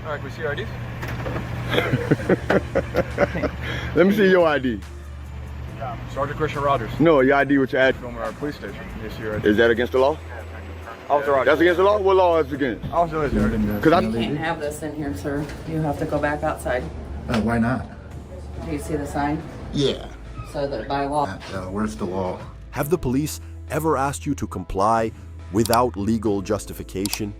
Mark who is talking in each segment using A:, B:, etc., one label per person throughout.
A: All right, can we see your IDs?
B: Let me see your ID.
A: Sergeant Christian Rogers.
B: No, your ID with your
A: Filming our police station. Yes, your ID.
B: Is that against the law?
A: Officer Rogers.
B: That's against the law? What law is it against?
A: Officer is here.
B: Because
C: You can't have this in here, sir. You have to go back outside.
D: Why not?
C: Do you see the sign?
D: Yeah.
C: So that by law.
D: Where's the law?
E: Have the police ever asked you to comply without legal justification?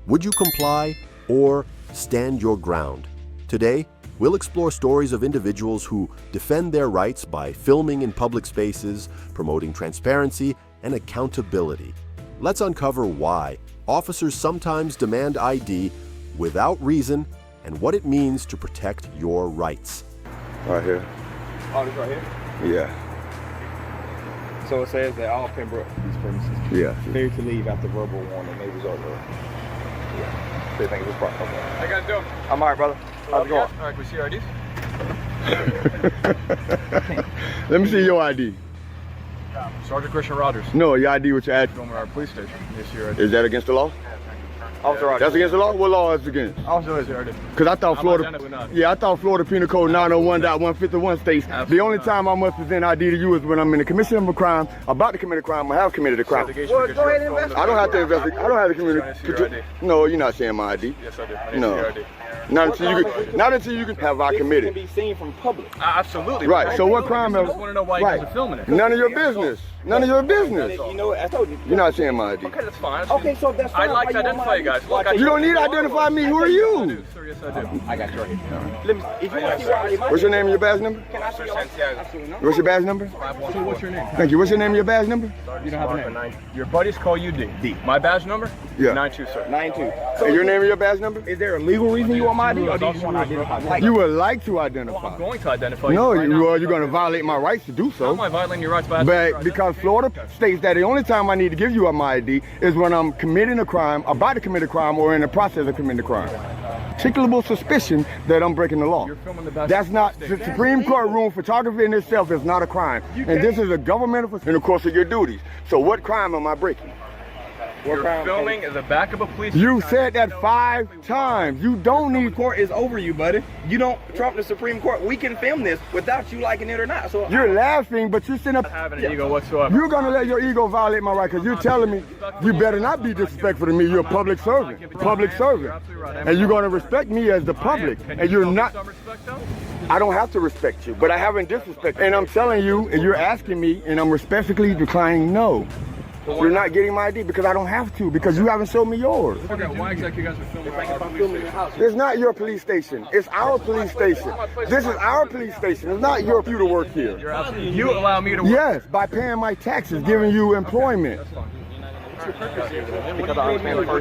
E: Would you comply or stand your ground? Today, we'll explore stories of individuals who defend their rights by filming in public spaces, promoting transparency and accountability. Let's uncover why officers sometimes demand ID without reason and what it means to protect your rights.
B: Right here.
A: Oh, this right here?
B: Yeah.
A: So it says that all Pembroke these premises
B: Yeah.
A: cleared to leave after verbal warning may result in. Yeah. They think it was proper. How you guys doing? I'm alright, brother. How's it going? All right, can we see your IDs?
B: Let me see your ID.
A: Sergeant Christian Rogers.
B: No, your ID with your address.
A: Filming our police station. Yes, your ID.
B: Is that against the law?
A: Officer Rogers.
B: That's against the law? What law is it against?
A: Officer is here.
B: Because I thought Florida, I thought Florida Penal Code 901.151 states the only time I must present ID to you is when I'm in the commission of a crime, about to commit a crime, or have committed a crime.
A: Well, go ahead and investigate.
B: I don't have to investigate. I don't have to communicate. No, you're not saying my ID.
A: Yes, I do.
B: No. Not until you can have I committed.
A: Can be seen from public. Absolutely.
B: Right. So what crime?
A: I just want to know why you guys are filming it.
B: None of your business. None of your business.
A: You know what? I told you.
B: You're not saying my ID.
A: Okay, that's fine.
F: Okay, so that's fine.
A: I'd like to identify you guys. Look,
B: You don't need to identify me. Who are you?
A: Sir, yes, I do.
F: I got you right here. Let me, if you want to see where I
B: What's your name and your badge number?
F: can I see your
B: What's your badge number?
A: So what's your name?
B: Thank you. What's your name and your badge number?
A: You don't have a name. Your buddies call you D. D. My badge number?
B: Yeah.
A: 92, sir.
F: 92.
B: And your name and your badge number?
F: Is there a legal reason you want my ID, or do you just want to identify me?
B: You would like to
A: Well,
B: identify.
A: I'm going to identify you.
B: No,
A: right now.
B: you're going to violate my rights to do
A: How
B: so.
A: am I violating your rights by
B: But because Florida states that the only time I need to give you my ID is when I'm committing a crime, about to commit a crime, or in the process of committing a crime. Articulable suspicion that I'm breaking the law.
A: You're filming the back.
B: That's not, the Supreme Court room photography in itself is not a crime. And this is a governmental, in the course of your duties. So what crime am I breaking?
A: You're filming the back of a police.
B: You said that 5 times. You don't need
F: Court is over you, buddy. You don't trump the Supreme Court. We can film this without you liking it or not. So
B: You're laughing, but you're sitting up.
A: Not having an ego whatsoever.
B: You're gonna let your ego violate my right because you're telling me you better not be disrespectful to me. You're a public servant. Public servant. And you're gonna respect me as the public. And you're not.
A: Some respect, though?
B: I don't have to respect you, but I haven't disrespected. And I'm telling you, and you're asking me, and I'm respectfully declining no. You're not getting my ID because I don't have to, because you haven't shown me yours.
A: Okay, why exactly you guys are filming our police station?
B: It's not your police station. It's our police station. This is our police station. It's not your for you to work here.
A: You're absolutely, you allow me to work.
B: Yes, by paying my taxes, giving you employment.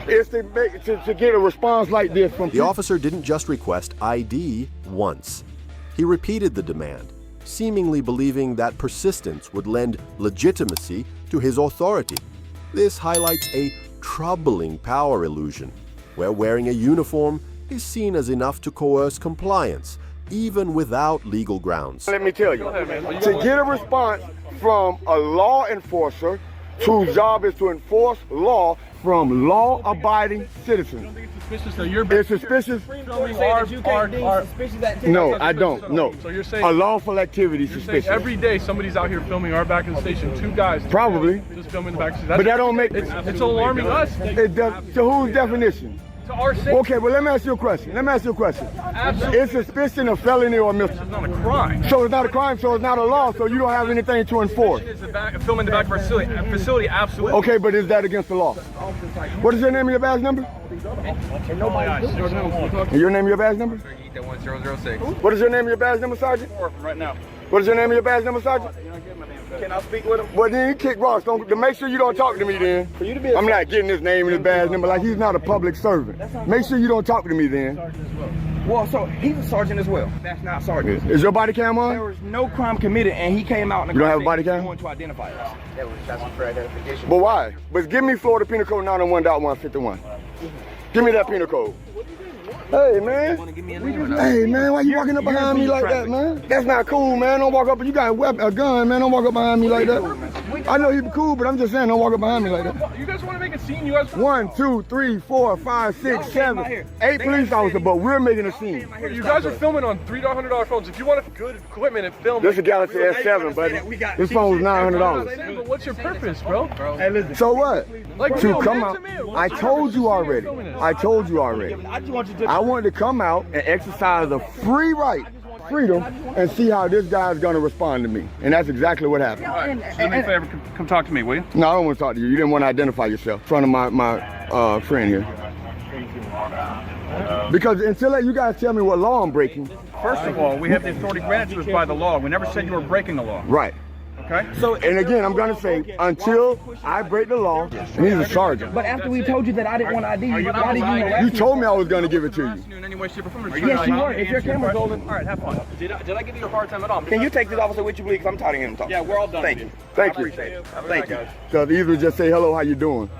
B: It's to get a response like this from
E: The officer didn't just request ID once. He repeated the demand, seemingly believing that persistence would lend legitimacy to his authority. This highlights a troubling power illusion, where wearing a uniform is seen as enough to coerce compliance, even without legal grounds.
B: Let me tell you, to get a response from a law enforcer whose job is to enforce law from law-abiding citizens. It's suspicious? No, I don't. No.
A: So you're saying
B: a lawful activity
A: you're saying
B: suspicious.
A: every day somebody's out here filming our back of the station. 2 guys.
B: Probably.
A: Just filming the back of the station.
B: But that don't make
A: It's alarming us.
B: it does, to whose definition?
A: To our safety.
B: Okay, well let me ask you a question.
A: Absolutely.
B: It's suspicion of felony or misdemeanor.
A: It's not a crime.
B: So it's not a crime, so it's not a law, so you don't have anything to enforce.
A: It's filming the back of our facility, absolutely.
B: Okay, but is that against the law? What is your name and your badge number? And your name and your badge number?
A: 1006.
B: What is your name and your badge number, Sergeant?
A: Right now.
B: What is your name and your badge number, Sergeant?
F: can I speak with him?
B: Well, then you kick rocks. Don't, to make sure you don't talk to me then.
F: For you to be
B: I'm not getting his name and his badge number like he's not a public servant. Make sure you don't talk to me then.
F: Well, so he's a sergeant as well. That's not sergeant.
B: Is your body cam on?
F: There was no crime committed, and he came out in the
B: You don't have a
F: car
B: body
F: saying
B: cam?
F: he wanted to identify us.
A: That's for identification.
B: But why? But give me Florida Penal Code 901.151. Give me that penal code. Hey man, hey man, why you walking up behind me like that, man? That's not cool, man. Don't walk up. You got a gun, man. Don't walk up behind me like that. I know you be cool, but I'm just saying, don't walk up behind me like that.
A: You guys want to make it seem
G: seen you guys.
B: 1, 2, 3, 4, 5, 6, 7, 8 police officers, but we're making a scene.
G: You guys are filming on $300 phones. If you want good equipment and film,
B: This is a Galaxy S7, buddy. This phone was $900.
G: But what's your purpose, bro?
F: Hey, listen.
B: So what?
G: Like,
B: To
G: bro,
B: come
G: man,
B: out.
G: to me,
B: I
G: what's
B: told you
G: your
B: already.
G: purpose of
B: I told you already.
F: I just want you to.
B: I wanted to come out and exercise a free right, freedom, and see how this guy's gonna respond to me. And that's exactly what happened.
G: All right, so do me a favor, come talk to me, will you?
B: No, I don't want to talk to you. You didn't want to identify yourself in front of my friend here. Because until you guys tell me what law I'm breaking.
H: First of all, we have the authority granted to us by the law. We never said you were breaking the law.
B: Right.
H: Okay?
F: So,
B: And again, I'm gonna say, until I break the law, and he's a sergeant.
F: but after we told you that I didn't want to ID you, why did you arrest
B: You
F: me?
B: told me I was gonna give it to you.
H: In any way, shape, or form.
F: Yes, you were. If your camera's rolling.
H: All right, have fun. Did I give you a hard time at all?
F: Can you take this officer with you, please? 'Cause I'm tired of hearing him talk.
H: Yeah, we're all done.
F: Thank you.
B: Thank you.
F: Thank you.
B: So either just say hello, how you doing?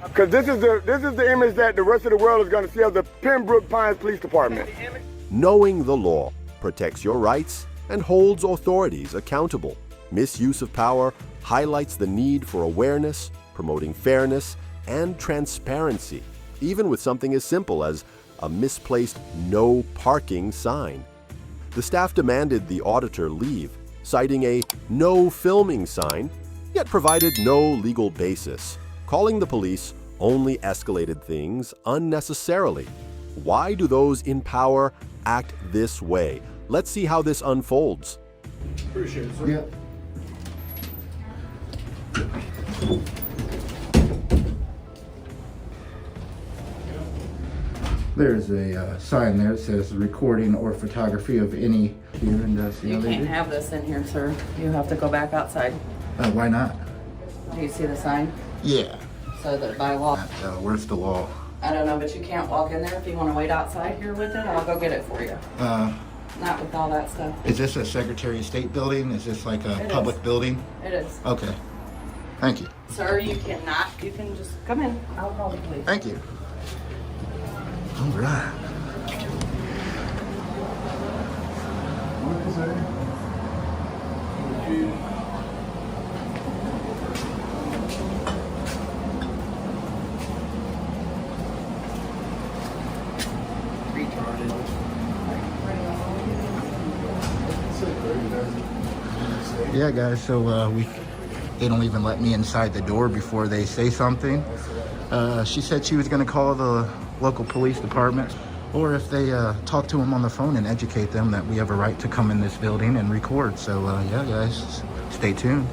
B: Because this is the image that the rest of the world is gonna see of the Pembroke Pines Police Department.
E: Knowing the law protects your rights and holds authorities accountable. Misuse of power highlights the need for awareness, promoting fairness and transparency, even with something as simple as a misplaced no parking sign. The staff demanded the auditor leave, citing a no filming sign, yet provided no legal basis. Calling the police only escalated things unnecessarily. Why do those in power act this way? Let's see how this unfolds.
D: Appreciate it, sir. Yeah. There's a sign there that says recording or photography of any here and see
C: You
D: how they
C: can't
D: do.
C: have this in here, sir. You have to go back outside.
D: Why not?
C: Do you see the sign?
D: Yeah.
C: So that by law,
D: Where's the law?
C: I don't know, but you can't walk in there. If you want to wait outside here with it, I'll go get it for you. Not with all that stuff.
D: Is this a Secretary of State building? Is this like a
C: It
D: public
C: is.
D: building?
C: It is.
D: Okay. Thank you.
C: Sir, you cannot. You can just come in. I'll call the police.
D: Thank you. All right. Yeah, guys, so they don't even let me inside the door before they say something. She said she was going to call the local police department, or if they talk to them on the phone and educate them that we have a right to come in this building and record. So yeah, guys, stay tuned.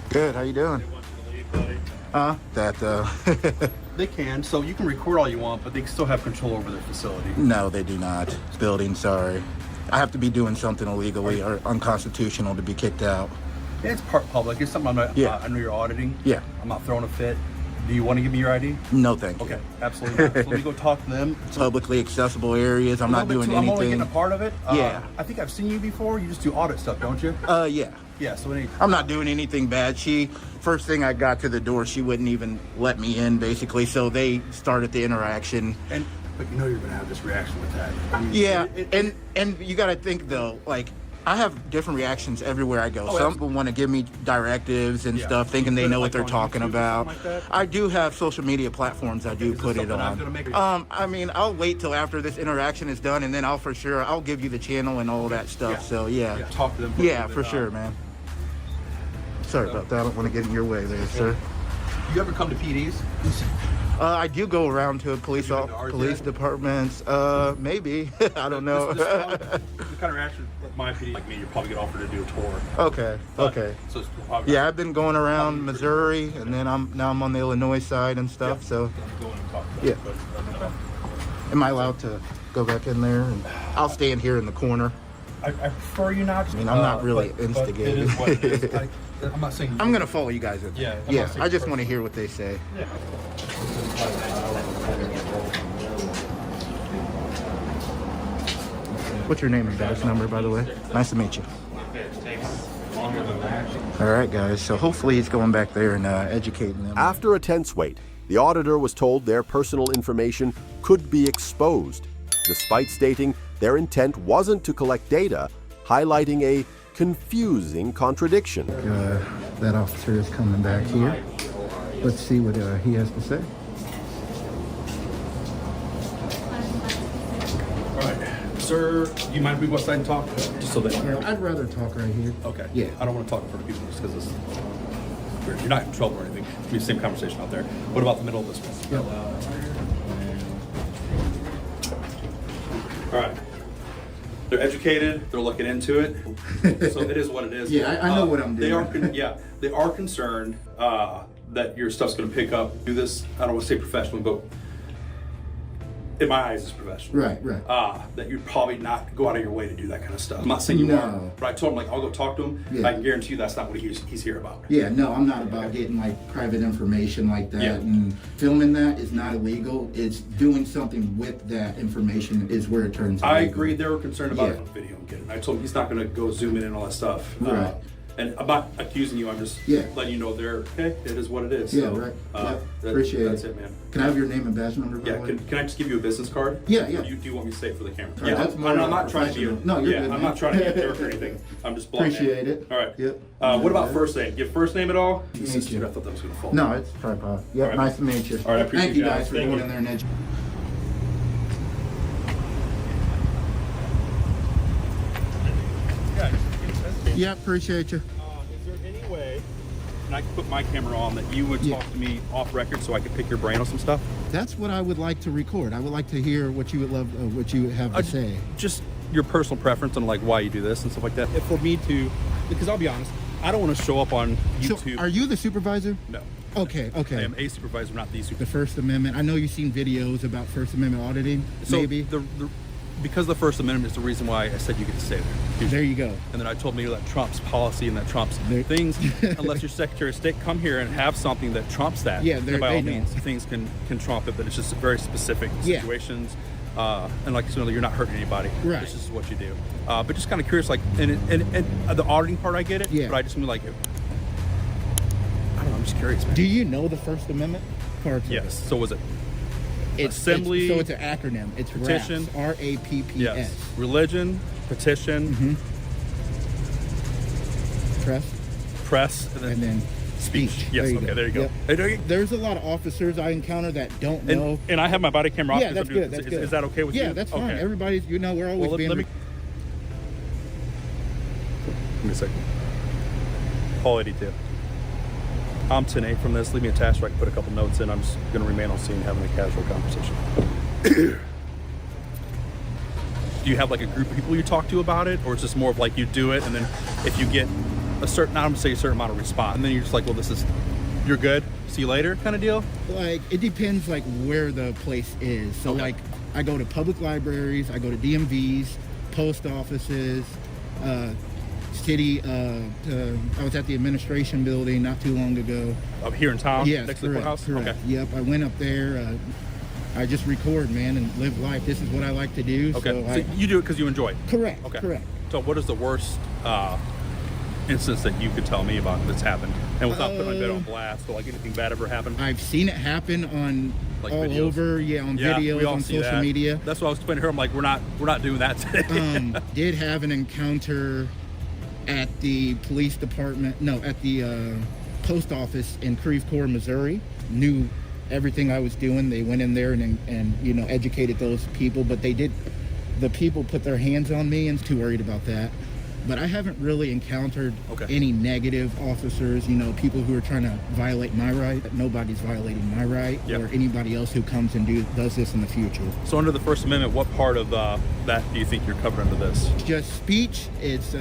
D: Good, how you doing?
I: They can, so you can record all you want, but they still have control over their facility.
D: No, they do not. Building, sorry. I have to be doing something illegally or unconstitutional to be kicked out.
I: It's part public. It's something I'm not,
D: Yeah.
I: I know you're auditing.
D: Yeah.
I: I'm not throwing a fit. Do you want to give me your ID?
D: No, thank you.
I: Okay, absolutely not. So let me go talk to them.
D: Publicly accessible areas, I'm not doing
I: I'm only
D: anything.
I: getting a part of it.
D: Yeah.
I: I think I've seen you before. You just do audit stuff, don't you?
D: Yeah.
I: Yeah, so any...
D: I'm not doing anything bad. First thing I got to the door, she wouldn't even let me in, basically. So they started the interaction.
I: But you know you're going to have this reaction with that. I mean,
D: Yeah, and you got to think, though, like, I have different reactions everywhere I go. Some people want to give me directives and stuff, thinking they know what they're talking about. I do have social media platforms I do put it on. I mean, I'll wait till after this interaction is done, and then I'll give you the channel and all that stuff. So yeah,
I: talk to them.
D: Yeah, for sure, man. Sorry about that. I don't want to get in your way there, sir.
I: You ever come to PDs?
D: I do go around to police departments. Maybe. I don't know.
I: The kind of reaction like my PD, like me, you're probably get offered to do a tour.
D: Okay. Okay.
I: So it's probably
D: Yeah, I've been going around Missouri, and then I'm on the Illinois side and stuff. So yeah. Am I allowed to go back in there? And I'll stand here in the corner.
I: I prefer you not.
D: I mean, I'm not really instigating.
I: It is what it is. I'm not saying.
D: I'm gonna follow you guys in.
I: Yeah.
D: Yeah. I just want to hear what they say.
I: Yeah.
D: What's your name and badge number, by the way? Nice to meet you. All right, guys. So hopefully he's going back there and educating them.
E: After a tense wait, the auditor was told their personal information could be exposed, despite stating their intent wasn't to collect data, highlighting a confusing contradiction.
D: That officer is coming back here. Let's see what he has to say.
I: All right, sir, do you mind if we go outside and talk? Just so that
D: I'd rather talk right here.
I: Okay.
D: Yeah.
I: I don't want to talk in front of people just because you're not in trouble or anything. It'll be the same conversation out there. What about the middle of this one?
D: Yep.
I: All right. They're educated. They're looking into it. So it is what it is.
D: Yeah, I know what I'm doing.
I: They are concerned that your stuff's going to pick up. Do this. I don't want to say professionally, but in my eyes, it's professional.
D: Right.
I: That you'd probably not go out of your way to do that kind of stuff. I'm not saying you are, but I told him, like, I'll go talk to him.
D: Yeah.
I: I can guarantee you that's not what he's here about.
D: Yeah, no, I'm not about getting like private information like that.
I: Yeah.
D: And filming that is not illegal. It's doing something with that information is where it turns illegal.
I: I agree. They were concerned about it on video and getting it. I told him he's not going to go zoom in and all that stuff.
D: Right.
I: And I'm not accusing you. I'm just letting you know they're okay. It is what it is.
D: Yeah,
I: so,
D: right.
I: Appreciate it.
D: That's
I: That's it, man.
D: Can I have your name and badge number? By the way?
I: Can I just give you a business card?
D: Yeah.
I: Or do you want me to say it for the camera?
D: Right, that's more
I: I'm not trying to be.
D: No, you're good,
I: I'm
D: man.
I: not trying to be a jerk or anything. I'm just blunt.
D: Appreciate it.
I: All right.
D: Yep.
I: What about first name? Give first name at all?
D: Nice to meet you.
I: I thought that was going to fall.
D: No, it's tripod. Yep.
I: Right.
D: Nice to meet you.
I: All right. I appreciate
D: Thank you guys
I: guys.
D: for
I: Thank
D: going
I: you.
D: in there and educating. Yeah, appreciate you.
I: Is there any way, and I could put my camera on, that you would talk to me off record so I could pick your brain on some stuff?
D: That's what I would like to record. I would like to hear what you would love, what you have to say.
I: Just your personal preference on like why you do this and stuff like that. If for me to, because I'll be honest, I don't want to show up on YouTube.
D: So, are you the supervisor?
I: No.
D: Okay.
I: I am a supervisor, not the supervisor.
D: The First Amendment. I know you've seen videos about First Amendment auditing.
I: So
D: maybe.
I: Because the First Amendment is the reason why I said you get to stay there.
D: There you go.
I: And then I told me that Trump's policy and that Trump's things, unless your Secretary of State come here and have something that trumps that, then by all means, things can trump it, but it's just very specific situations. And like you're not hurting anybody.
D: Right.
I: This is what you do. But just kind of curious, like, and the auditing part, I get it.
D: Yeah.
I: But I just mean like, I don't know. I'm just curious, man.
D: Do you know the First Amendment parts?
I: Yes. So was it?
D: Assembly. So it's an acronym. It's
I: petition.
D: RAPPS.
I: Yes. Religion, petition, press, and then
D: speech.
I: Yes. There you go.
D: Yep. There's a lot of officers I encounter that don't know.
I: And I have my body camera off.
D: Yeah, that's good. That's good.
I: Is that okay with you?
D: Yeah, that's fine. Everybody's, we're always being.
I: Let me a second. Paul 82. I'm 10-8 from this. Leave me attached so I can put a couple notes in. I'm just going to remain on scene having a casual conversation. Do you have like a group of people you talk to about it, or it's just more of like you do it and then if you get a certain, I'm going to say a certain amount of response, and then you're just like, well, you're good, see you later kind of deal?
D: Like, it depends like where the place is. So like, I go to public libraries, I go to DMVs, post offices, city, I was at the administration building not too long ago.
I: Up here in town?
D: Yes,
I: next to the courthouse?
D: Correct.
I: Okay.
D: Yep, I went up there. I just record, man, and live life. This is what I like to do.
I: Okay, so you do it because you enjoy it?
D: Correct,
I: okay.
D: Correct.
I: So what is the worst instance that you could tell me about that's happened? And without putting my bed on blast, or like anything bad ever happened?
D: I've seen it happen on
I: like
D: all
I: videos.
D: Over, on videos, on social media.
I: That's what I was explaining to her. I'm like, we're not doing that today.
D: Did have an encounter at the police department, at the post office in Creve Coeur, Missouri. Knew everything I was doing. They went in there and educated those people, but the people put their hands on me and too worried about that. But I haven't really encountered any negative officers, people who are trying to violate my right. Nobody's violating my right or anybody else who comes and does this in the future.
I: So under the First Amendment, what part of that do you think you're covered under this?
D: Just speech. It's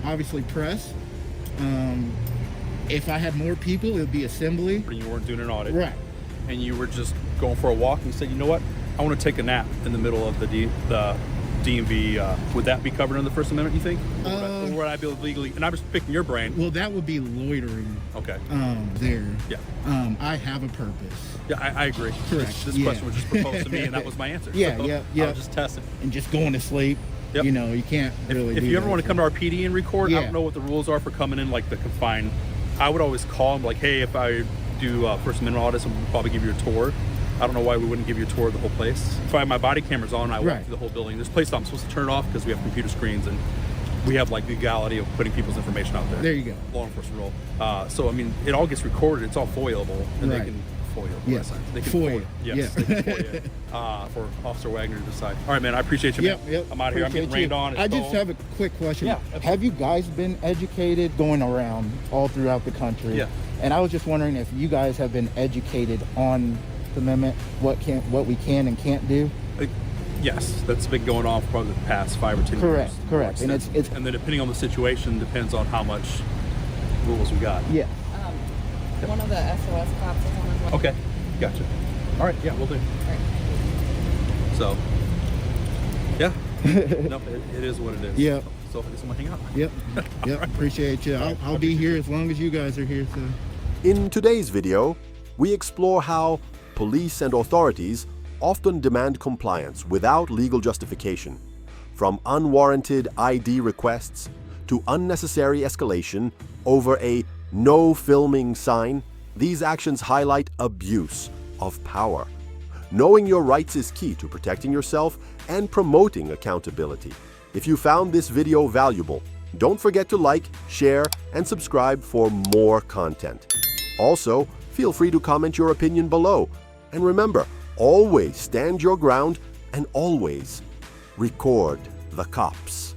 D: obviously press. If I had more people, it would be assembly.
I: And you weren't doing an audit.
D: Right.
I: And you were just going for a walk and you said, you know what? I want to take a nap in the middle of the DMV. Would that be covered under the First Amendment, you think? Or would I be legally? And I'm just picking your brain.
D: Well, that would be loitering.
I: Okay.
D: There.
I: Yeah.
D: I have a purpose.
I: Yeah, I agree.
D: Correct.
I: This question was just proposed to me, and that was my answer.
D: Yeah.
I: I was just testing.
D: And just going to sleep.
I: Yep.
D: You can't really.
I: If you ever want to come to our PD and record, I don't know what the rules are for coming in, like the confined. I would always call them like, hey, if I do First Amendment audits, and we'll probably give you a tour. I don't know why we wouldn't give you a tour of the whole place. If I have my body cameras on, I walk through the whole building. There's places I'm supposed to turn it off because we have computer screens and we have like legality of putting people's information out there.
J: There you go.
I: Law enforcement role. So I mean, it all gets recorded. It's all FOIAble, and they can FOIA.
J: Yes.
I: They can
J: FOIA.
I: Yes. They can FOIA for Officer Wagner to decide. All right, man. I appreciate you, man.
J: Yep.
I: I'm out here. I'm getting rained on.
J: I just have a quick question.
I: Yeah.
J: Have you guys been educated going around all throughout the country?
I: Yeah.
J: And I was just wondering if you guys have been educated on the amendment, what we can and can't do.
I: Yes, that's been going on for probably the past 5 or 10 years.
J: Correct. And it's
I: and then depending on the situation, depends on how much rules we got.
J: Yeah.
C: One of the SOS cops is on his way.
I: Okay, gotcha. All right, yeah, we'll do.
C: Right.
I: So, yeah, no, it is what it is.
J: Yeah.
I: So I guess I'm gonna hang out.
J: Yep. Yep. Appreciate you. I'll be here as long as you guys are here. So.
E: In today's video, we explore how police and authorities often demand compliance without legal justification, from unwarranted ID requests to unnecessary escalation over a "no filming" sign. These actions highlight abuse of power. Knowing your rights is key to protecting yourself and promoting accountability. If you found this video valuable, don't forget to like, share, and subscribe for more content. Also, feel free to comment your opinion below. And remember, always stand your ground and always record the cops.